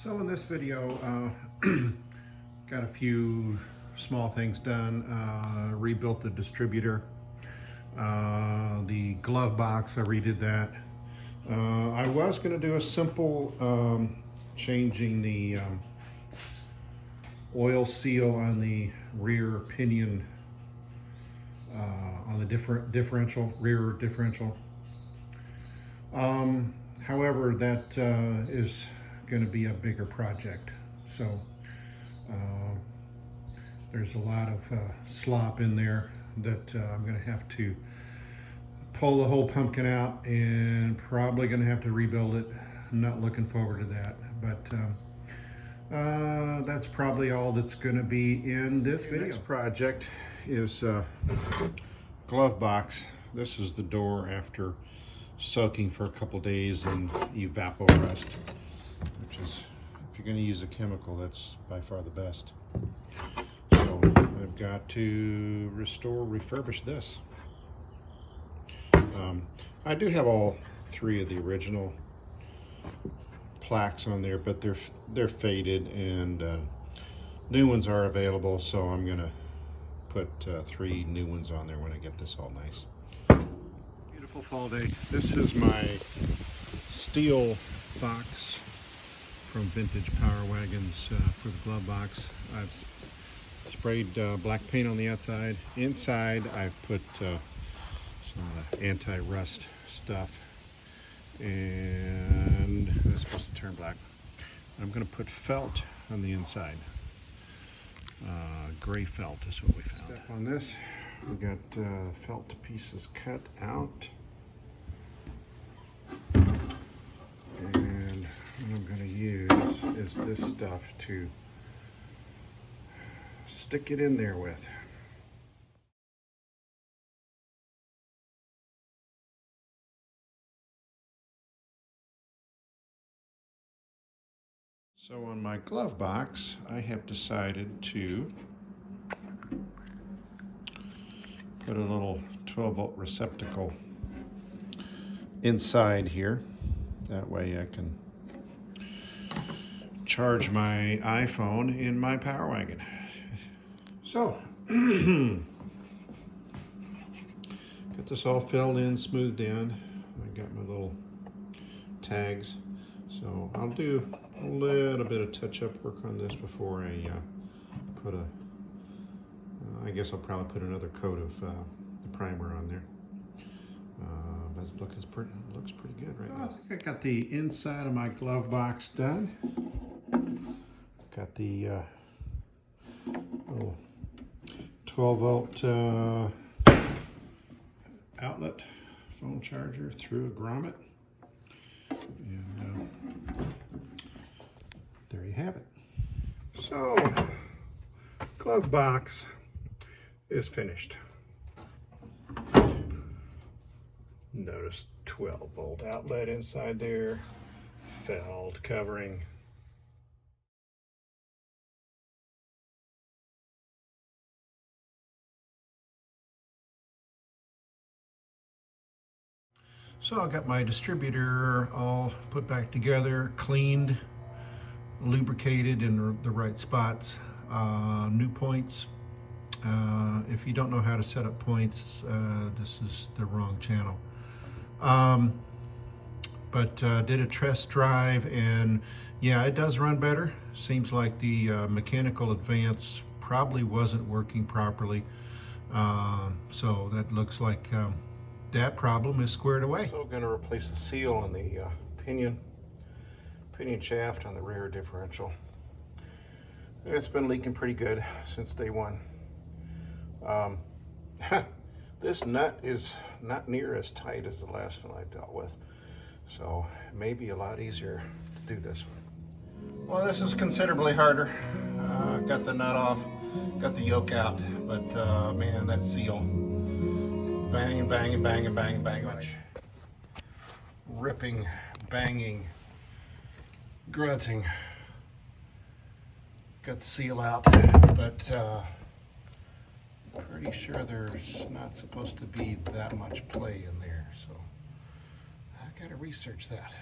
So in this video, got a few small things done. Rebuilt the distributor, the glove box, I redid that. I was going to do a simple changing the oil seal on the rear pinion, on the differential, rear differential. However, that is going to be a bigger project. So there's a lot of slop in there that I'm going to have to pull the whole pumpkin out and probably going to have to rebuild it. I'm not looking forward to that, but that's probably all that's going to be in this video. Next project is glove box. This is the door after soaking for a couple days in evapor rust, which is, if you're going to use a chemical, that's by far the best. So I've got to refurbish this. I do have all three of the original plaques on there, but they're faded, and new ones are available, so I'm gonna put 3 new ones on there when I get this all nice. Beautiful fall day. This is my steel box from Vintage Power Wagons for the glove box. I've sprayed black paint on the outside. Inside I've put some anti-rust stuff, and it's supposed to turn black. I'm going to put felt on the inside. Gray felt is what we found. Step on this, we got felt pieces cut out, and what I'm going to use is this stuff to stick it in there with. So on my glove box, I have decided to put a little 12-volt receptacle inside here. That way I can charge my iPhone in my Power Wagon. So, got this all filled in, smoothed in. I got my little tags. So I'll do a little bit of touch-up work on this before I put I guess I'll probably put another coat of the primer on there. But it looks pretty good right now. I think I got the inside of my glove box done. Got the little 12-volt outlet phone charger through a grommet. And there you have it. So, glove box is finished. Notice 12-volt outlet inside there, felt covering. So I got my distributor all put back together, cleaned, lubricated in the right spots, new points. If you don't know how to set up points, this is the wrong channel. But did a test drive, and yeah, it does run better. Seems like the mechanical advance probably wasn't working properly. So that looks like that problem is squared away. So I'm going to replace the seal on the pinion shaft on the rear differential. It's been leaking pretty good since day one. This nut is not near as tight as the last one I dealt with, so it may be a lot easier to do this one. Well, this is considerably harder. Got the nut off, got the yoke out, but man, that seal, banging, banging, banging, banging, banging, ripping, banging, grunting. Got the seal out, but pretty sure there's not supposed to be that much play in there, so I gotta research that.